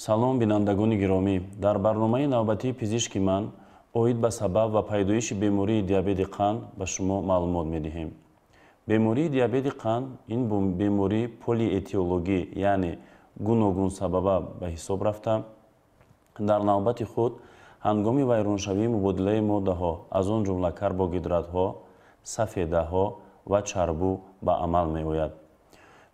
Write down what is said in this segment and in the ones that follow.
салом бинандагони гиромӣ, дар барномаи навбатии пизишки ман оид ба сабаб ва пайдоиши бемории диабети қанд ба шумо маълумот медиҳем. Бемории диабети қанд ин бемории полиэтиологӣ, яъне гуногун сабаба ба ҳисоб рафта, дар навбати худ ҳангоми вайроншавии мубодилаи моддаҳо, аз он ҷумла карбогидратҳо, сафедаҳо ва чарбу ба амал меояд.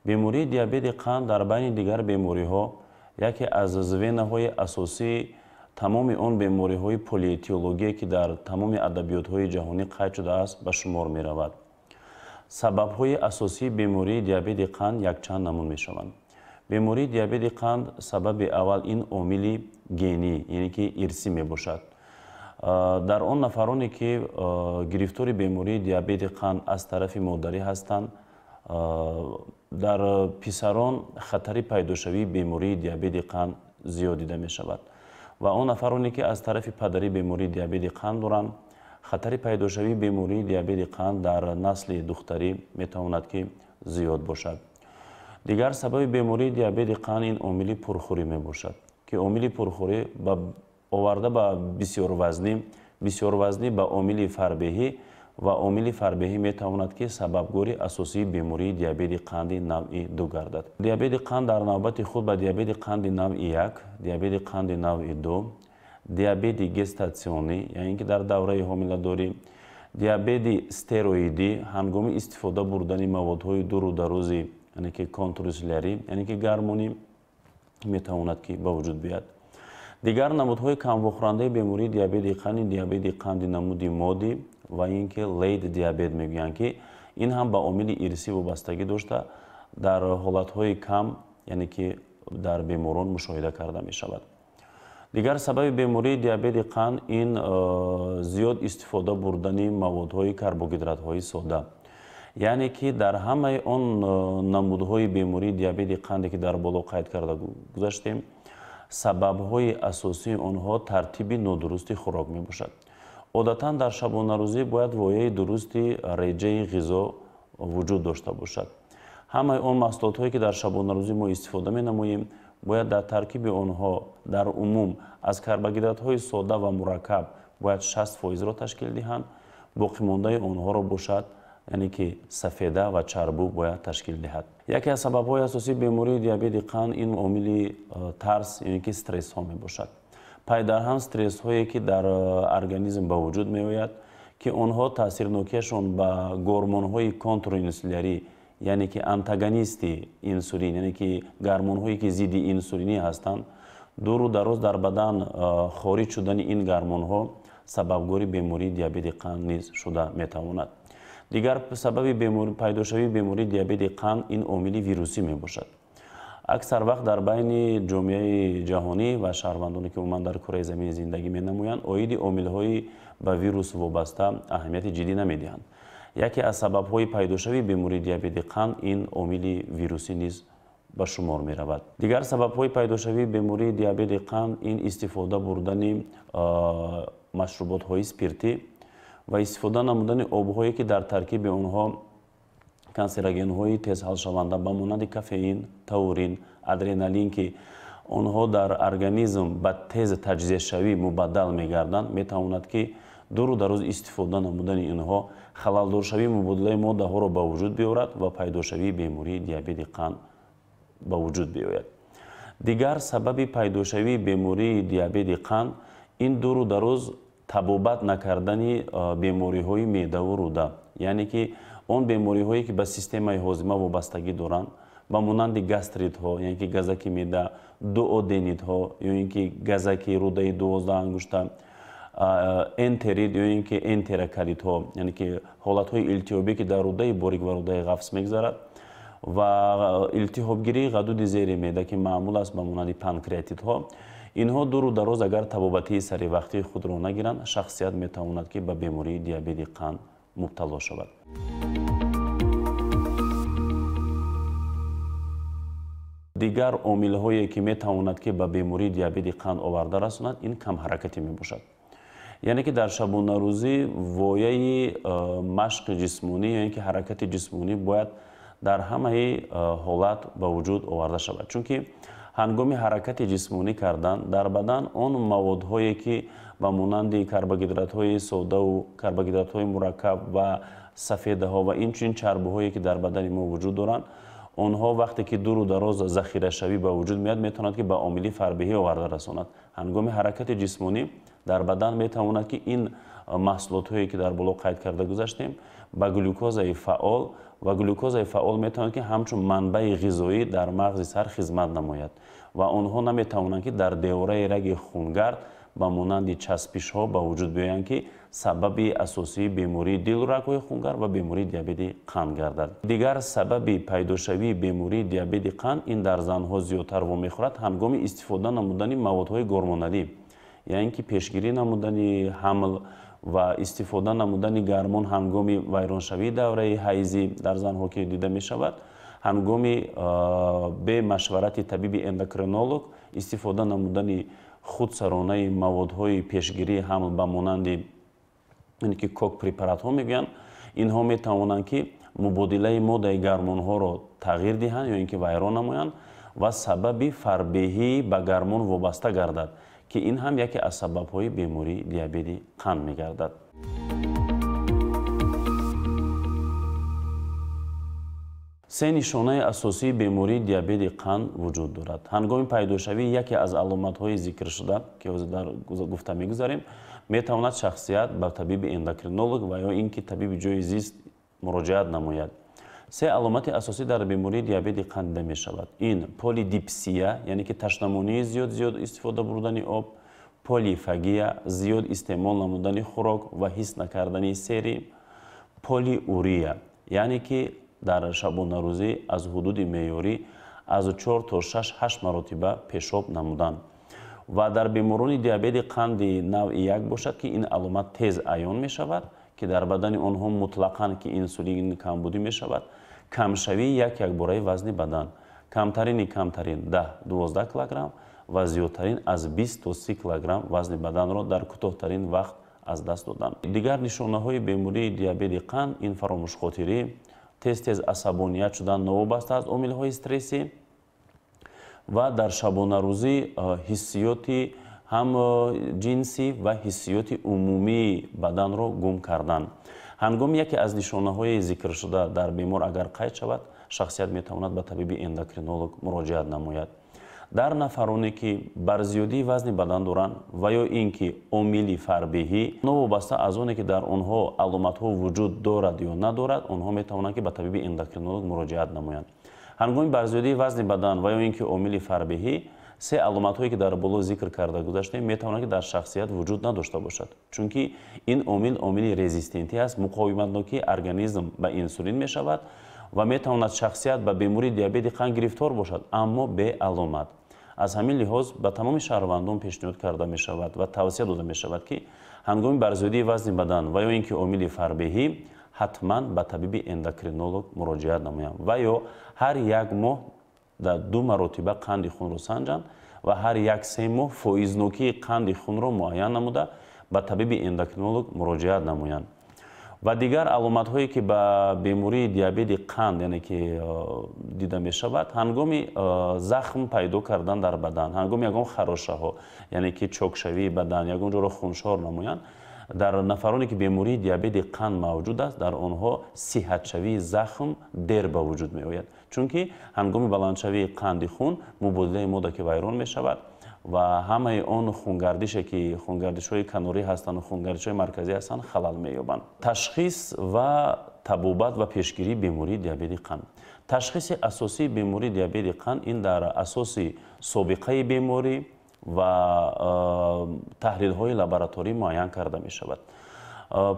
Бемории диабети қанд дар байни дигар бемориҳо яке аз звенаҳои асосии тамоми он бемориҳои полиэтиологие ки дар тамоми адабиётҳои ҷаҳонӣ қайд шудааст ба шумор меравад. Сабабҳои асосии бемории диабети қанд якчанд намуд мешаванд. Бемории диабети қанд сабаби аввал ин омили генӣ, яъне ки ирсӣ мебошад. Дар он нафароне ки гирифтори бемории диабети қанд аз тарафи модарӣ ҳастанд, дар писарон хатари пайдошавии бемории диабети қанд зиёд дида мешавад. Ва он нафароне ки аз тарафи падарӣ бемории диабети қанд доранд, хатари пайдошавии бемории диабети қанд дар насли духтарӣ метавонад ки зиёд бошад. Дигар сабаби бемории диабети қанд ин омили пурхӯрӣ мебошад, ки омили пурхӯрӣ оварда ба бисёрвазнӣ ба омили фарбеҳӣ ва омили фарбеҳӣ метавонад ки сабабгори асосии бемории диабети қанди навъи 2 гардад. Диабети қанд дар навбати худ ба диабети қанди навъи 1, диабети қанди навъи 2, диабети гестатсионӣ, яъне ки дар давраи ҳомиладорӣ, диабети стероидӣ ҳангоми истифода бурдани маводҳои дуру дарози, яъне ки контрсилярӣ, яъне ки гармонӣ метавонад ки ба вуҷуд биёяд. Дигар намудҳои камвохӯрандаи бемории диабети қанд диабети қанди намуди моддӣ ва ин ки лейт диабет мегӯянд, ки ин ҳам ба омили ирсӣ вобастагӣ дошта дар ҳолатҳои кам, яъне ки дар беморон мушоҳида карда мешавад. Дигар сабаби бемории диабети қанд ин зиёд истифода бурдани маводҳои карбогидратҳои сода. Яъне ки дар ҳамаи он намудҳои бемории диабети қанде ки дар боло қайд карда гузаштем, сабабҳои асосии онҳо тартиби нодурусти хӯрок мебошад. Одатан дар шабонарӯзӣ бояд вояи дурусти реҷаи ғизо вуҷуд дошта бошад. Ҳамаи он маҳсулотҳое ки дар шабонарӯзӣ мо истифода менамоем, бояд дар таркиби онҳо дар умум аз карбогидратҳои сода ва мураккаб бояд 60%-ро ташкил диҳанд, боқимондаи онҳоро бошад, яъне ки сафеда ва чарбу бояд ташкил диҳад. Яке аз сабабҳои асосии бемории диабети қанд ин омили тарс, яъне ки стрессҳо мебошад. Пайдарҳам стрессҳое ки дар организм ба вуҷуд меояд, ки онҳо таъсирнокияшон ба гормонҳои контринсулярӣ, яъне ки антагонисти инсулин, яъне ки гормонҳое ки зидди инсулинӣ ҳастанд, дуру дароз дар бадан хориҷ шудани ин гормонҳо сабабгори бемории диабети қанд низ шуда метавонад. Дигар сабаби пайдошавии бемории диабети қанд ин омили вирусӣ мебошад. Аксар вақт дар байни ҷомеаи ҷаҳонӣ ва шаҳрвандоне ки умуман дар кураи замин зиндагӣ менамоянд, оиди омилҳои ба вирус вобаста аҳамияти ҷиддӣ намедиҳанд. Яке аз сабабҳои пайдошавии бемории диабети қанд ин омили вирусӣ низ ба шумор меравад. Дигар сабабҳои пайдошавии бемории диабети қанд ин истифода бурдани машруботҳои спиртӣ ва истифода намудани обҳое ки дар таркиби онҳо канцерогенҳои тезҳалшаванда ба монанди кафеин, таурин, адреналин ки онҳо дар организм ба тез таҷзияшавӣ мубаддал мегарданд, метавонад ки дуру дароз истифода намудани инҳо халалдоршавии мубодилаи моддаҳоро ба вуҷуд биёрад ва пайдошавии бемории диабети қанд ба вуҷуд биёяд. Дигар сабаби пайдошавии бемории диабети қанд ин дуру дароз табобат накардани бемориҳои меъдаву рӯда, яъне ки он бемориҳое ки ба системаи ҳозима вобастагӣ доранд, ба монанди гастритҳо, яъне ки газаки меъда, дуоденитҳо, ё ин ки газаки рӯдаи 12 ангушта, энтерит ё ин ки энтерокалитҳо, яъне ки ҳолатҳои илтиҳобие ки дар рӯдаи борик ва рӯдаи ғафс мегзарад, ва илтиҳобгирии ғадуди зери меъда ки маъмул аст ба монанди панкреатитҳо, инҳо дуру дароз агар табобатии саривақтии худро нагиранд, шахсият метавонад ки ба бемории диабети қанд мубтало шавад. дигар омилҳое ки метавонад ки ба бемории диабети қанд оварда расонад, ин камҳаракатӣ мебошад. яъне ки дар шабонарӯзӣ вояи машқи ҷисмонӣ ё ин ки ҳаракати ҷисмонӣ бояд дар ҳамаи ҳолат ба вуҷуд оварда шавад. Чунки ҳангоми ҳаракати ҷисмонӣ кардан дар бадан он маводҳое ки ба монанди карбогидратҳои содаву карбогидратҳои мураккаб ва сафедаҳо ва инчунин чарбиҳое ки дар бадани мо вуҷуд доранд, онҳо вақте ки дуру дароз захирашавӣ ба вуҷуд меояд, метавонад ки ба омили фарбеҳӣ оварда расонад. Ҳангоми ҳаракати ҷисмонӣ дар бадан метавонад ки ин маҳсулотҳое ки дар боло қайд карда гузаштем ба глюкозаи фаъол ва глюкозаи фаъол метавонад ки ҳамчун манбаи ғизоӣ дар мағзи сар хизмат намояд ва онҳо наметавонанд ки дар девораи раги хунгард ба монанди часпишҳо ба вуҷуд биёянд ки сабаби асосии бемории дилу рагҳои хунгард ва бемории диабети қанд гардад. Дигар сабаби пайдошавии бемории диабети қанд ин дар занҳо зиёдтар вомехӯрад ҳангоми истифода намудани маводҳои гормоналӣ, яъне ки пешгирӣ намудани ҳамл ва истифода намудани гармон ҳангоми вайроншавии давраи ҳайзӣ дар занҳо ки дида мешавад, ҳангоми бе машварати табиби эндокринолог истифода намудани худсаронаи маводҳои пешгирии ҳамл ба монанди ки кок препаратҳо мегӯянд, инҳо метавонанд ки мубодилаи моддаи гармонҳоро тағйир диҳанд ё ин ки вайрон намоянд ва сабаби фарбеҳӣ ба гармон вобаста гардад, ки ин ҳам яке аз сабабҳои бемории диабети қанд мегардад. се нишонаи асосии бемории диабети қанд вуҷуд дорад. Ҳангоми пайдошавии яке аз аломатҳои зикршуда ки ҳозир дар гуфта мегузарем, метавонад шахсият ба табиби эндокринолог ва ё ин ки табиби ҷойи зист муроҷиат намояд. се аломати асосӣ дар бемории диабети қанд дида мешавад. Ин полидипсия, яъне ки ташнамонии зиёд истифода бурдани об, полифагия, зиёд истеъмол намудани хӯрок ва ҳис накардани серӣ, полиурия, яъне ки дар шабонарӯзӣ аз ҳудуди меъёрӣ аз 4 то 6 маротиба пешоб намудан. Ва дар беморони диабети қанди навъи 1 бошад ки ин аломат тез аён мешавад, ки дар бадани онҳо мутлақан ки инсулин камбудӣ мешавад, камшавии якбораи вазни бадан, камтарин 10-12 килограмм ва зиёдтарин аз 20 то 30 килограмм вазни баданро дар кӯтоҳтарин вақт аз даст додан. Дигар нишонаҳои бемории диабети қанд ин фаромӯшхотирӣ, тез асабоният шудан новобаста аз омилҳои стрессӣ ва дар шабонарӯзӣ ҳиссиёти ҳам ҷинсӣ ва ҳиссиёти умумии баданро гум кардан. ҳангоми яке аз нишонаҳои зикршуда дар бемор агар қайд шавад, шахсият метавонад ба табиби эндокринолог муроҷиат намояд. Дар нафароне ки барзиёдии вазни бадан доранд ва ё ин ки омили фарбеҳӣ новобаста аз оне ки дар онҳо аломатҳо вуҷуд дорад ё надорад, онҳо метавонанд ки ба табиби эндокринолог муроҷиат намоянд. ҳангоми барзиёдии вазни бадан ва ё ин ки омили фарбеҳӣ, се аломатҳое ки дар боло зикр карда гузаштем метавонад ки дар шахсият вуҷуд надошта бошад, чунки ин омили резистентӣ аст, муқовиматнокии организм ба инсулин мешавад ва метавонад шахсият ба бемории диабети қанд гирифтор бошад, аммо бе аломат. аз ҳамин лиҳоз ба тамоми шаҳрвандон пешниҳод карда мешавад ва тавсия дода мешавад ки ҳангоми барзиёдии вазни бадан ва ё ин ки омили фарбеҳӣ ҳатман ба табиби эндокринолог муроҷиат намоянд ва ё ҳар 1 моҳ дар 2 маротиба қанди хунро санҷанд ва ҳар 1-3 моҳ фоизнокии қанди хунро муайян намуда ба табиби эндокринолог муроҷиат намоянд. ва дигар аломатҳое ки ба бемории диабети қанд яъне ки дида мешавад, ҳангоми захм пайдо кардан дар бадан, ҳангоми ягон харошаҳо, яъне ки чокшавии бадан, ягон ҷоро хуншор намоянд, дар нафароне ки бемории диабети қанд мавҷуд аст, дар онҳо сиҳатшавии захм дер ба вуҷуд меояд, чунки ҳангоми баландшавии қанди хун мубодилаи модда ки вайрон мешавад ва ҳамаи он хунгардише ки хунгардишҳои канорӣ ҳастанд, хунгардишҳои марказӣ ҳастанд, халал меёбанд. Ташхис ва табобат ва пешгирии бемории диабети қанд. Ташхиси асосии бемории диабети қанд ин дар асоси собиқаи беморӣ ва таҳлилҳои лабораторӣ муайян карда мешавад.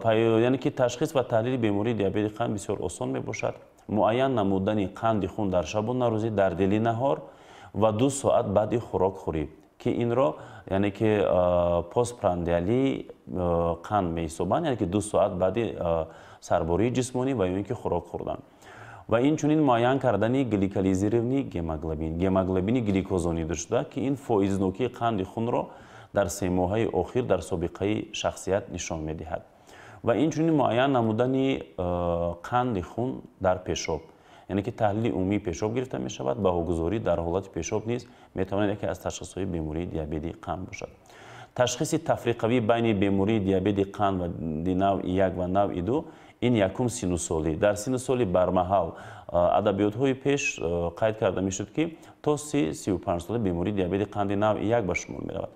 Яъне ки ташхис ва таҳлили бемории диабети қанд бисёр осон мебошад. Муайян намудани қанди хун дар шабонарӯзӣ дар дили наҳор ва 2 соат баъди хӯрокхӯрӣ, ки инро яъне ки постпрандиалии қанд меҳисобанд, яъне ки 2 соат баъди сарбории ҷисмонӣ ва ё ин ки хӯрок хӯрдан. ва инчунин муайян кардани гликализировании гемоглобини гликозонидашуда, ки ин фоизнокии қанди хунро дар 3 моҳаи охир дар собиқаи шахсият нишон медиҳад. ва инчунин муайян намудани қанди хун дар пешоб, یعنی که تحلیل عمومی پیشاب گرفته می شود. بهاگذاری در حالت پیشاب نیز می تواند یکی از تشخیص های بیماری دیابت قند باشد. تشخیص تفریقی بین بیماری دیابت قند و نوع یک و نوع دو این یکم سینوسولی. در سینوسولی برمحل ادبیات های پیش قید کرده می شد که تا 35 سال بیماری دیابت قند نوع یک به شمار می رود.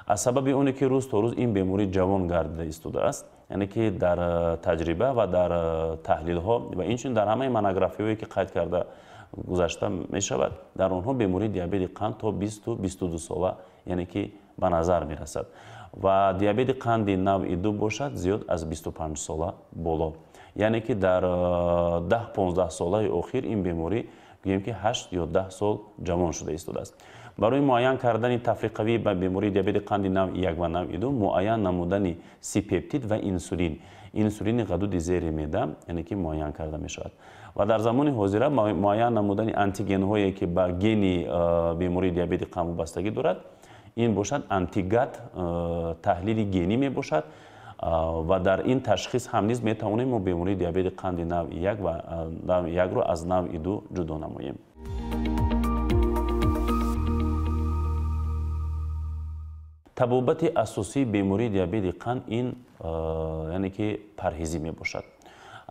از سبب اونه که روز تا روز این بیماری جوان گردیده ایستاده است، یعنی که در تجربه و در تحلیل ها و اینچنین در همه مانوگرافی هایی که قید کرده گذاشته می شود، در آنها بیماری دیابت قند تا 20 تا 22 ساله یعنی که به نظر می رسد و دیابت قند نوع دو باشد زیاد از 25 ساله بالا، یعنی که در 10-15 ساله اخیر این بیماری گوییم که 8 یا 10 سال جوان شده ایستاده است. برای معاین کردن تفریقی به بیماری دیابت قند نوع یک و نوع دو معاین نمودن سی پپتید و انسولین غدود زیر معده یعنی که معاین کرده می شود و در زمان حاضر معاین نمودن آنتیگن هایی که به گن بیماری دیابت قند وابستگی دارد، این باشد آنتیگات تحلیل گنی می باشد و در این تشخیص هم نیز می توانیم ما بیماری دیابت قند نوع یک و نوع یک رو از نوع دو جدا نماییم. تبابت اساسی بیماری دیابت قند این یعنی که پرهیزی می باشد.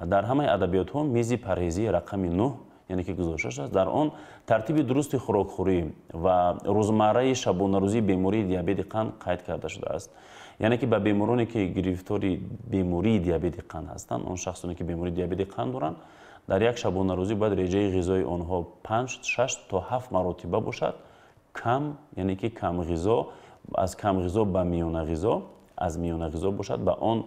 در همه ادبیات ها میز پرهیزی رقم 9 یعنی که گذاشته است، در آن ترتیب درست خوراکخوری و روزمره شبانه روزی بیماری دیابت قند قید کرده شده است. یعنی که به بیمارانی که گرفتاری بیماری دیابت قند هستند، آن شخصانی که بیماری دیابت قند دارند، در یک شبانه روزی باید رژه غذایی آنها 5-6 تا 7 مرتبه باشد. کم یعنی که کم غذا، از کم غذا به میانه غذا، از میانه غذا باشد به آن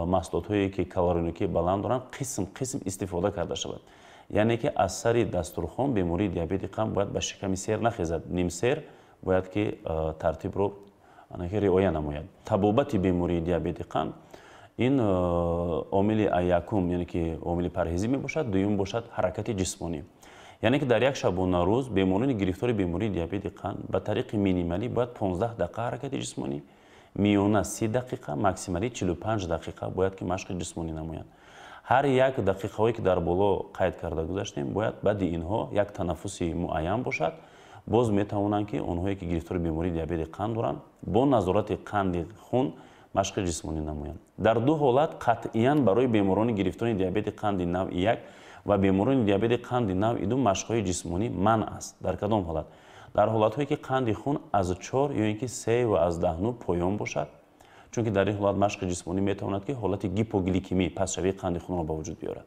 محصولات هایی که کالری بلند دارند قسم استفاده کرده شود. یعنی که از سر دسترخوان بیماری دیابت قند باید به شکم سیر نخیزد، نیم سیر باید که ترتیب رو رعایت نماید. تبابت بیماری دیابت قند این عامل یکم یعنی که عامل پرهیزی می باشد، دوم باشد حرکت جسمانی. یعنی که در یک شبانه روز بیماران گرفتار بیماری دیابت قند به طریق مینیمالی باید 15 دقیقه حرکت جسمانی، میانه 30 دقیقه، ماکسیمالی 45 دقیقه باید که مشق جسمانی نمایند. هر یک دقیقه هایی که در بالا قید کرده گذاشتیم باید بعد اینها یک تنفسی معین باشد. باز می توانند که اونهایی که گرفتار بیماری دیابت قند دارند با نظارت قند خون مشق جسمانی نمایند. در دو حالت قطعاً برای بیماران گرفتار دیابت قند نوع یک و بیماران دیابت قند نوع دو مشق‌های جسمانی منع است. در کدام حالت؟ در حالت‌هایی که قند خون از 4 یا اینکه 3 و از 10 پایان باشد، چون که در این حالت مشق جسمانی میتواند که حالت گیپوگلیکمی پس‌شوی قند خون را به وجود بیارد.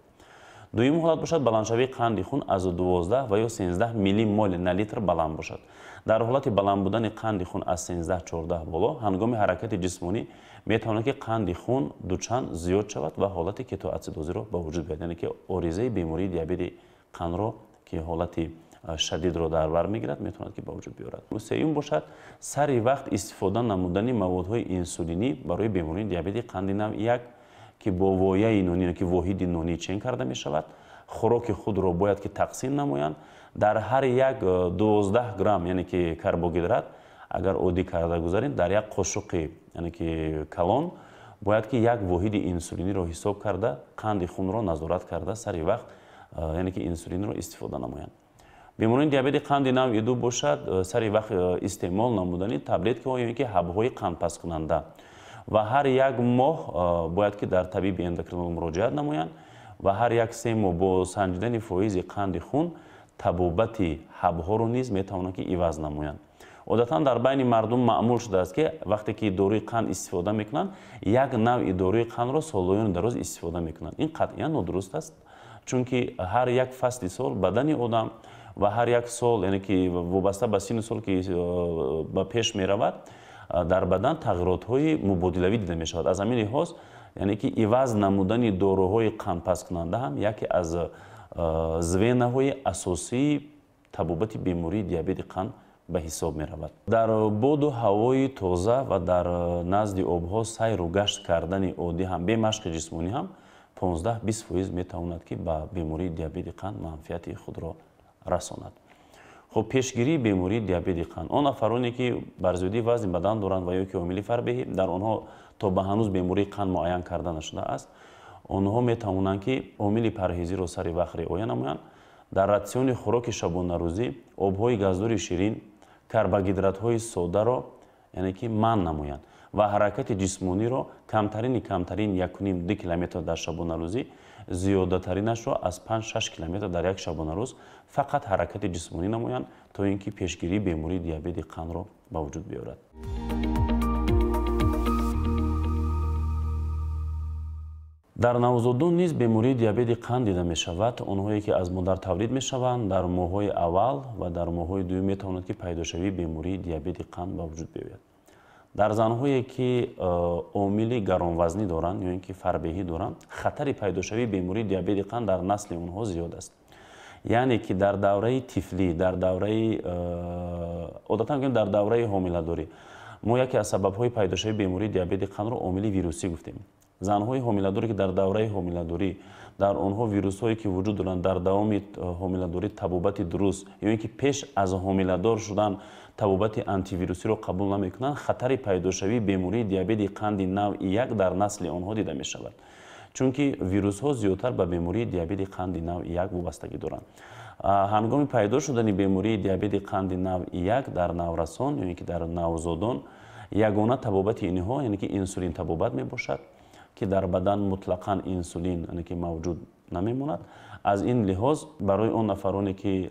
دوم حالت باشد بلندشوی قند خون از 12 و یا 13 میلی مول نه لیتر بلند باشد. در حالت بلند بودن قند خون از 13-14 بالا هنگام حرکت جسمانی میتواند که قند خون دوچند زیاد شود و حالت کتواسیدوز را به وجود بیاورد، یعنی که عارضه بیماری دیابت قند را که حالت شدید را در بر میگیرد میتواند که به وجود بیاورد. سوم باشد سری وقت استفاده نمودن موادهای انسولینی برای بیماری دیابت قند نوع یک که با وایه نونی که واحد نونی چین کرده می شود. خوراک خود را باید که تقسیم نمایند. در هر یک 12 گرم یعنی که کربوهیدرات اگر عادی کرده گذارید، در یک قاشق یعنی که کلان باید که یک واحد انسولینی را حساب کرده قند خون را نظارت کرده سری وقت یعنی که انسولین را استفاده نمایند. بیماران دیابت قند نوع دو باشد سری وقت استعمال نمودن تبلیت که یعنی که حبوب‌های قند پس کننده و هر یک ماه باید که در طبیب اندوکرینولوژ مراجعت نمایند و هر یک 3 ماه با سنجیدن فایز قند خون تبابت حبوب‌ها رو نیز میتوانند که عوض نمایند. عادتا در بین مردم معمول شده است که وقتی که داروی قند استفاده میکنند یک نوع داروی قند را سال‌های دراز استفاده میکنند. این قطعا نادرست است، چون که هر یک فصل سال بدن آدم و هر یک سال یعنی که وابسته به سن سال که به پیش می رود در بدن تغییرات های مبادلوی دیده می شود. از همین لحاظ یعنی که عوض نمودن داروهای قند پس کننده هم یکی از زوینه های اساسی تبابت بیماری دیابت قند به حساب می رود. در باد و هوای تازه و در نزد آبها سیر و گشت کردن عادی هم به مشق جسمانی هم 15-20% می تواند که به بیماری دیابت قند منفعت خود را رساند. خب پیشگیری بیماری دیابت قند، آن افرادی که بر زودی وزن بدن دارند و یا که عامل فربهی در آنها تا به هنوز بیماری قند معین کرده نشده است، آنها می توانند که عامل پرهیزی را سری وقت رعایت نمایند дар ратсиони хӯроки шабонарӯзӣ обҳои газдори ширин, карбогидратҳои соддаро яъне ки манъ намоянд ва ҳаракати ҷисмониро камтарин 1.5-2 километр дар шабонарӯзӣ, зиёдатаринашро аз 5-6 километр дар як шабонарӯз фақат ҳаракати ҷисмонӣ намоянд, то ин ки пешгирии бемории диабети қандро ба вуҷуд биёрад. дар навзодон низ бемории диабети қанд дида мешавад. онҳое ки аз модар тавлид мешаванд дар моҳҳои аввал ва дар моҳҳои дуюм метавонад ки пайдошавии бемории диабети қанд ба вуҷуд биёяд. дар занҳое ки омили гаронвазнӣ доранд ё ин ки фарбеҳӣ доранд, хатари пайдошавии бемории диабети қанд дар насли онҳо зиёд аст. яъне ки дар давраи тифлӣ, дар давраи одатан гӯем дар давраи ҳомиладорӣ мо яке аз сабабҳои пайдошавии бемории диабети қандро омили вирусӣ гуфтем. занҳои ҳомиладоре ки дар давраи ҳомиладорӣ дар онҳо вирусҳое ки вуҷуд доранд дар давоми ҳомиладорӣ табобати дуруст ё ин ки пеш аз ҳомиладор шудан табобати антивирусиро қабул намекунанд, хатари пайдошавии бемории диабети қанди навъи 1 дар насли онҳо дида мешавад. чунки вирусҳо зиёдтар ба бемории диабети қанди навъи 1 вобастагӣ доранд. ҳангоми пайдо шудани бемории диабети қанди навъи 1 дар наврасон ё ин ки дар навзодон, ягона табобати инҳо яъне ки инсулин табобат мебошад ки дар бадан мутлақан инсулин яъне ки мавҷуд намемонад. аз ин лиҳоз барои он нафароне ки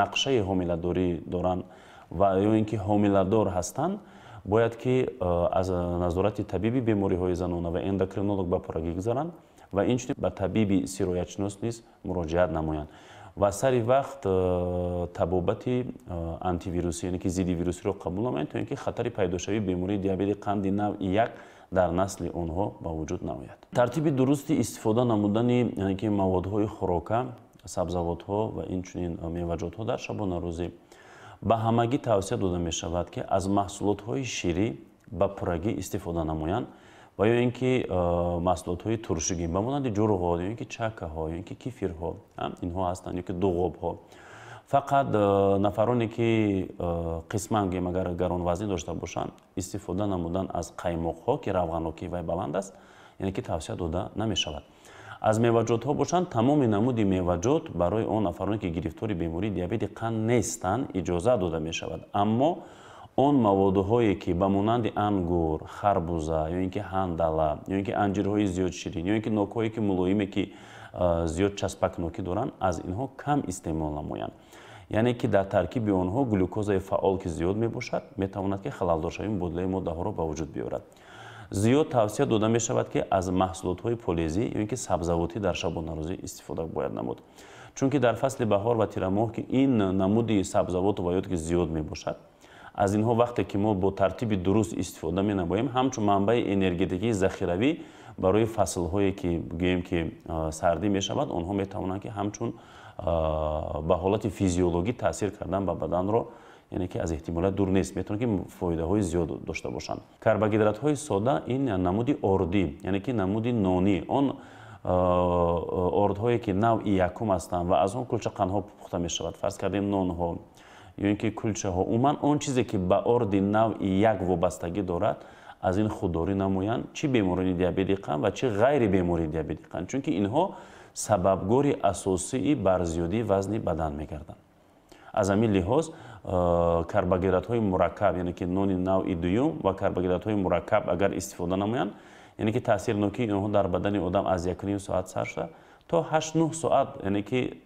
нақшаи ҳомиладорӣ доранд ва ё ин ки ҳомиладор ҳастанд, бояд ки аз назорати табиби бемориҳои занона ва эндокринолог ба пуррагӣ гузаранд ва инчунин ба табиби сироятшинос низ муроҷиат намоянд ва сари вақт табобати антивирусӣ яъне ки зидди вирусиро қабул намоянд, то ин ки хатари пайдошавии бемории диабети қанди навъи 1 дар насли онҳо ба вуҷуд наояд. тартиби дурусти истифода намудани яъне ки маводҳои хӯрока, сабзавотҳо ва инчунин меваҷотҳо дар шабонарӯзӣ ба ҳамагӣ тавсия дода мешавад ки аз маҳсулотҳои ширӣ ба пуррагӣ истифода намоянд ва ё ин ки маҳсулотҳои туршигӣ ба монанди ҷурғо, ё ин ки чакаҳо, ё ин ки кифирҳо инҳо ҳастанд, ё ки дуғобҳо. фақат нафароне ки қисман гӯем агар гаронвазнӣ дошта бошанд, истифода намудан аз қаймоқҳо ки равғанокии вай баланд аст, яъне ки тавсия дода намешавад. аз меваҷотҳо бошанд, тамоми намуди меваҷот барои он нафароне ки гирифтори бемории диабети қанд нестанд иҷозат дода мешавад. аммо он маводҳое ки ба монанди ангур, харбуза, ё ин ки ҳандала, ё ин ки анҷирҳои зиёд ширин, ё ин ки нокҳое ки мулоиме ки зиёд часпакнокӣ доранд, аз инҳо кам истеъмол намоянд. яъне ки дар таркиби онҳо глюкозаи фаъол ки зиёд мебошад, метавонад ки халалдоршавии мубодилаи моддаҳоро ба вуҷуд биёрад. зиёд тавсия дода мешавад ки аз маҳсулотҳои полезӣ ё ин ки сабзавотӣ дар шабонарӯзӣ истифода бояд намуд. чунки дар фасли баҳор ва тирамоҳ ки ин намуди сабзавоту ва ёд ки зиёд мебошад, аз инҳо вақте ки мо бо тартиби дуруст истифода менамоем, ҳамчун манбаи энергетикии захиравӣ барои фаслҳое ки гӯем ки сардӣ мешавад, онҳо метавонанд ки ҳамчун ба ҳолати физиологӣ таъсир кардан ба баданро, яъне ки аз эҳтимолият дур нест, метавонад ки фоидаҳои зиёд дошта бошанд. карбогидратҳои содда ин намуди ордӣ, яъне ки намуди нонӣ, он ордҳое ки навъи якум ҳастанд ва аз он кулчақандҳо пухта мешавад. фарз кардем нонҳо ё ин ки кулчаҳо, умуман он чизе ки ба орди навъи 1 вобастагӣ дорад, аз ин худдорӣ намоянд, чӣ бемории диабети қанд ва чӣ ғайри бемории диабети қанд, чунки инҳо сабабгори асосии барзиёдии вазни бадан мегарданд. аз ҳамин лиҳоз карбогидратҳои мураккаб, яъне ки нони навъи дуюм ва карбогидратҳои мураккаб агар истифода намоянд, яъне ки таъсирнокии онҳо дар бадани одам аз 1.5 соат сар шуда то 8-9 соат, яъне ки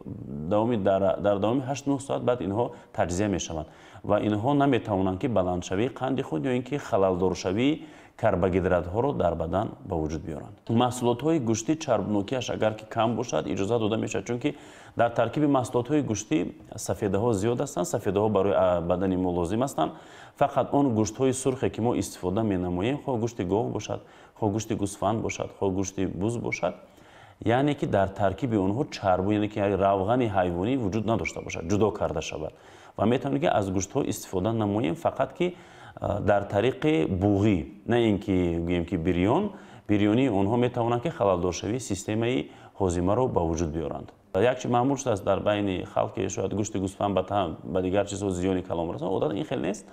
дар давоми 8-9 соат баъд инҳо таҷзия мешаванд ва инҳо наметавонанд ки баландшавии қанди худ ё ин ки халалдоршавии карбогидратҳоро дар бадан ба вуҷуд биёранд. маҳсулотҳои гӯшти чарбнокиаш агар ки кам бошад, иҷозат дода мешавад, чунки дар таркиби маҳсулотҳои гӯшти сафедаҳо зиёд ҳастанд, сафедаҳо барои бадани мо лозим ҳастанд. фақат он гӯштҳои сурхе ки мо истифода менамоем, хоҳ гӯшти гов бошад, хоҳ гӯшти гӯсфанд бошад, хоҳ гӯшти буз бошад, яъне ки дар таркиби онҳо чарбу, яъне ки равғани ҳайвонӣ вуҷуд надошта бошад, ҷудо карда шавад ва метавонем ки аз гӯштҳо истифода намоем, фақат ки дар тариқи буғӣ, на ин ки гӯем ки бирёнии онҳо метавонанд ки халалдоршавии системаи ҳозимаро ба вуҷуд биёранд. як чи маъмул шудааст дар байни халқ ки шояд гӯшти гӯсфанд ба дигар чизҳо зиёни калом расонад, одатан ин хел нест.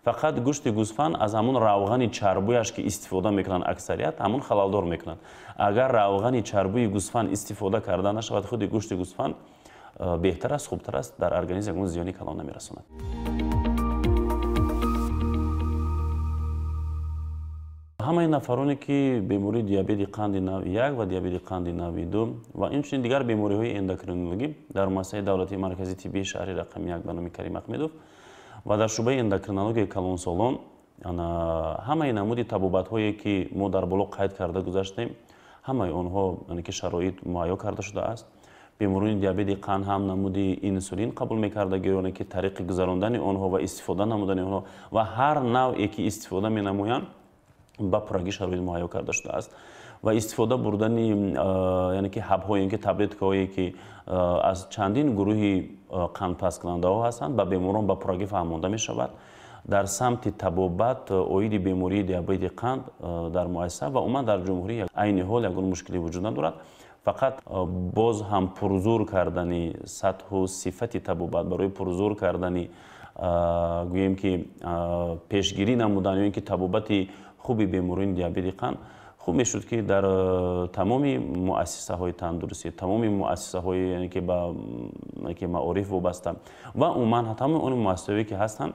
фақат гӯшти гӯсфанд аз ҳамон равғани чарбуяш ки истифода мекунанд аксарият, ҳамон халалдор мекунанд. агар равғани чарбуи гӯсфанд истифода карда нашавад, худи гӯшти гӯсфанд بهتر است، خوبتر است، در ارگانیسم اون زیانی کلان نمیرساند. همه نفرانی که بیماری دیابت قند نوع 1 و دیابت قند نوع 2 و اینچنین دیگر بیماری های اندوکرینولوژی در مؤسسه دولتی مرکزی طبی شهری رقم 1 به نام کریم احمدوف و در شعبه اندوکرینولوژی کلان سالون همه نمودی تبابت هایی که ما در بالا قید کرده گذاشتیم، همه آنها که شرایط مهیا کرده شده است. بیماران دیابت قند هم نمودی انسولین قبول می‌کردگیانی که طریق گذراندن آنها و استفاده نمودن آنها و هر نوعی که استفاده می‌نمایند با پراگی شرایط مهیا کرده شده است و استفاده بردن یعنی که حب‌های که تبلیت‌هایی که از چندین گروه قند پس کننده ها هستند به بیماران با پراگی فهمانده می شود. در سمت تبابت اوید بیماری دیابت قند در مؤسسه و عموما در جمهوری عین حال یگان مشکلی وجود ندارد، فقط باز هم پرزور کردن سطح و صفت تبابت برای پرزور کردن گوییم که پیشگیری نمودن یا اینکه تبابت خوبی بیماران دیابت قند خوب میشد که در تمام مؤسسه های تندرستی، تمام مؤسسه های یعنی که با معارف وابسته و عموما تمام اون مؤسسه‌ای که هستند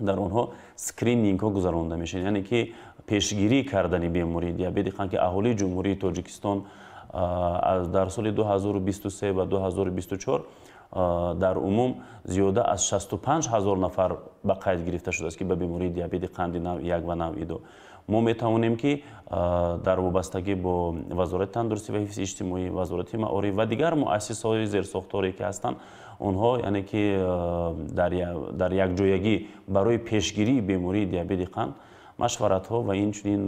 در اونها اسکرینینگ ها گذرانده میشن، یعنی که پیشگیری کردن بیماری دیابت قند که اهالی جمهوری تاجیکستان از در سال 2023 و 2024 در عموم زیاده از 65,000 نفر به قید گرفته شده است که به بیماری دیابت قند نوع 1 و نوع 2. ما میتوانیم که در وابستگی با وزارت تندرستی و حفظ اجتماعی، وزارت معارف و دیگر مؤسسه‌های زیرساختاری که هستند، آنها یعنی که در یک جایگی برای پیشگیری بیماری دیابت قند مشورت ها و اینچنین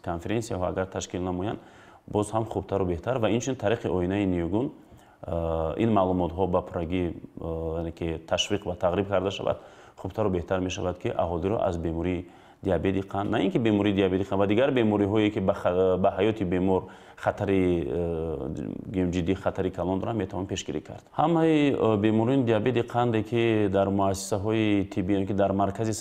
کنفرانس ها اگر تشکیل نمایند باز هم خوبتر و بهتر و اینچنین طریق آینه نیوگون این معلومات ها با پراگی یعنی که تشویق و تقریب کرده شود، خوبتر و بهتر می شود که اهالی را از بیماری دیابت قند، نه اینکه بیماری دیابت قند و دیگر بیماری هایی که به حیات بیمار خطری جدی خطری کلان دارند میتوان پیشگیری کرد. همه بیماران دیابت قند که در مؤسسه های طبی که در مرکز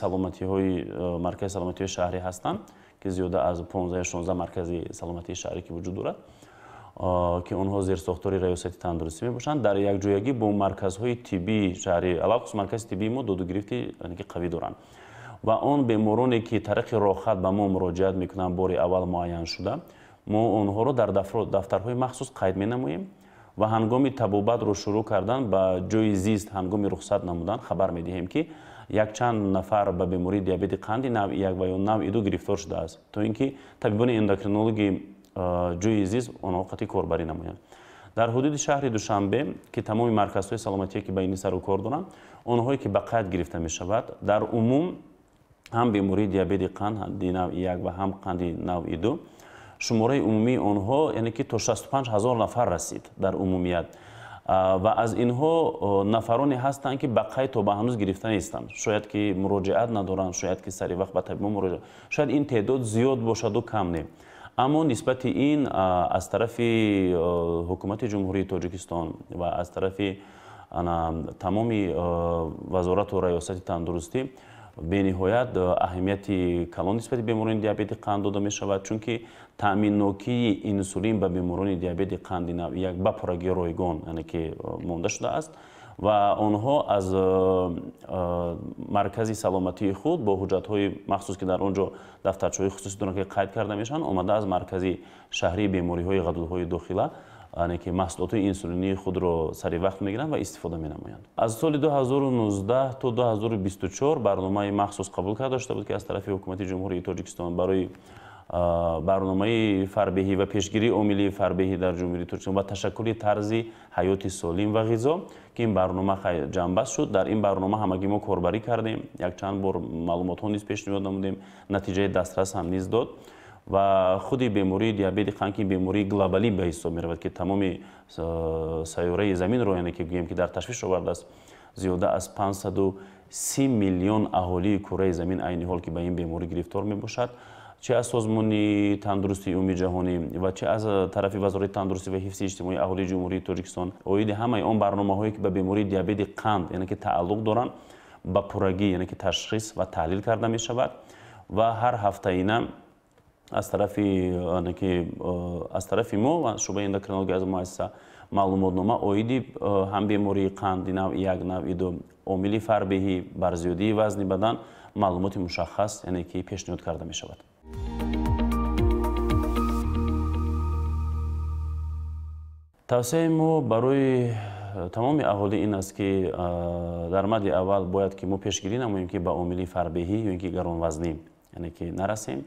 سلامتی شهری هستند که زیاده از 15-16 مرکز سلامتی شهری که وجود دارد که اونها زیر ساختار ریاست تندرستی می باشند، در یک جایگی با مرکزهای طبی شهری علاوه مرکز طبی ما دو گرفتی یعنی که قوی دارند و آن بیمارانی که طریق راحت به ما مراجعت میکنند بار اول معین شده، ما آنها رو در دفترهای مخصوص قید می نماییم و هنگام تبابت رو شروع کردن به جای زیست هنگام رخصت نمودن خبر می دهیم که یک چند نفر به بیماری دیابت قند نوع 1 و یا نوع 2 گرفتار شده است تا اینکه طبیبان اندوکرینولوژی جای زیست آنها قطعی کاربری نمایند. در حدود شهر دوشنبه که تمام مرکزهای سلامتی که به این سر و کار دارند، آنهایی که به قید گرفته می شود در عموم هم بیماری دیابت قند نوع 1 و هم قند نوع 2 شماره عمومی آنها یعنی که تا 65,000 نفر رسید در عمومیت و از اینها نفرانی هستند که به قید تا به هنوز گرفته نیستند، شاید که مراجعت ندارند، شاید که سری وقت به طبیب مراجعت، شاید این تعداد زیاد باشد و کم نه، اما نسبت این از طرف حکومت جمهوری تاجیکستان و از طرف تمام وزارت و ریاست تندرستی به نهایت اهمیت کلان نسبت به بیماران دیابت قند داده می شود، چون که تامین نوکی انسولین به بیماران دیابت قند نوع 1 به پراگی رایگان یعنی که مانده شده است و آنها از مرکز سلامتی خود با حجت های مخصوص که در آنجا دفترچه‌های خصوصی دارند که قید کرده میشن آمده از مرکز شهری بیماری های غدودهای داخله یعنی که محصولات انسولینی خود را سری وقت میگیرند و استفاده مینمایند. از سال 2019 تا 2024 برنامه مخصوص قبول کرده شده بود که از طرف حکومت جمهوری تاجیکستان برای برنامه فربهی و پیشگیری عاملی فربهی در جمهوری تاجیکستان و تشکل طرز حیات سالم و غذا که این برنامه جنبست شد. در این برنامه همگی ما کاربری کردیم، یک چند بار معلومات ها نیز پیشنهاد نمودیم، نتیجه دسترس هم نیز داد و خود بیماری دیابت قند که بیماری گلوبالی به حساب می رود که تمام سیاره زمین رو یعنی که گوییم که در تشویش آورده است، زیاده از 530 میلیون اهالی کره زمین عین حال که به این بیماری گرفتار می باشد، چه از سازمان تندرستی عمومی جهانی و چه از طرف وزارت تندرستی و حفظ اجتماعی اهالی جمهوری تاجیکستان اوید همه آن برنامه‌هایی که به بیماری دیابت قند یعنی که تعلق دارند با پراگی یعنی که تشخیص و تحلیل کرده می شود و هر هفته اینا از طرف ما و شعبه اندوکرینولوژی از مؤسسه маълумотнома оиди ҳам бемории қанди навъи 1 навъи 2 омили фарбеҳӣ бар зиёдии вазни бадан маълумоти мушаххас яъне ки пешниҳод карда мешавад. тавсияи мо барои тамоми аҳолӣ ин аст ки дар мадди аввал бояд ки мо пешгирӣ намоем ки ба омили фарбеҳӣ ё ин ки гаронвазнӣ яъне ки нарасем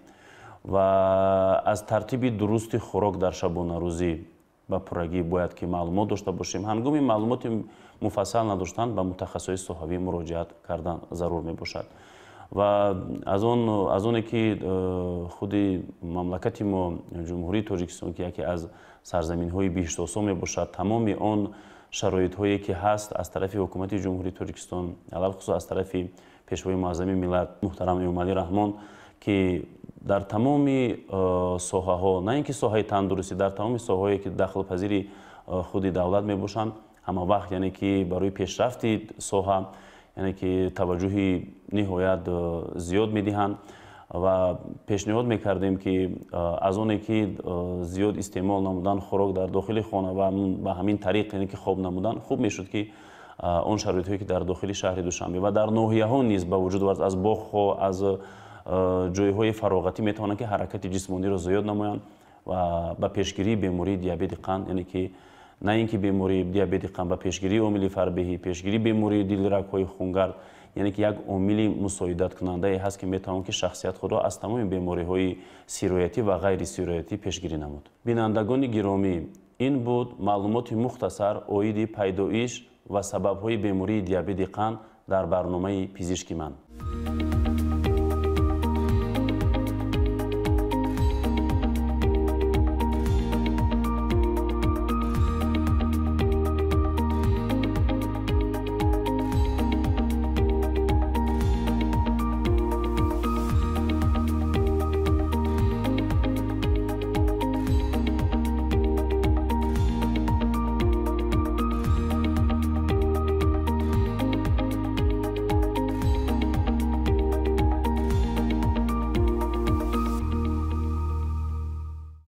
ва аз тартиби дурусти хӯрок дар шабонарӯзӣ ба пуррагӣ бояд ки маълумот дошта бошем. ҳангоми маълумоти муфассал надоштан ба мутахассисои соҳавӣ муроҷиат кардан зарур мебошад. ва аз оне ки худи мамлакати мо ҷумҳурии Тоҷикистон ки яке аз сарзаминҳои биҳиштосо мебошад, тамоми он шароитҳое ки ҳаст аз тарафи ҳукумати ҷумҳурии Тоҷикистон алалхусус аз тарафи пешвои муаззами миллат муҳтарам Эмомалӣ Раҳмон ки дар тамоми соҳаҳо на ин ки соҳаи тандурустӣ дар тамоми соҳаҳое ки дахлпазири худи давлат мебошанд ҳамавақт яъне ки барои пешрафти соҳа яъне ки таваҷҷӯҳи ниҳоят зиёд медиҳанд ва пешниҳод мекардем ки аз оне ки зиёд истеъмол намудан хӯрок дар дохили хона ва ба ҳамин тариқ яъне ки хоб намудан хуб мешуд ки он шароитҳое ки дар дохили шаҳри Душанбе ва дар ноҳияҳо низ ба вуҷуд овард аз боғҳо аз ҷойҳои фароғатӣ метавонанд ки ҳаракати ҷисмониро зиёд намоянд ва ба пешгирии бемории диабети қанд яъне ки на ин ки бемории диабети қанд ба пешгирии омили фарбеҳӣ пешгирии бемории дили рагҳои хунгард яъне ки як омили мусоидаткунандае ҳаст ки метавон ки шахсият худро аз тамоми бемориҳои сироятӣ ва ғайри сироятӣ пешгирӣ намуд. Бинандагони гиромӣ, ин буд маълумоти мухтасар оиди пайдоиш ва сабабҳои бемории диабети қанд дар барномаи пизишки ман.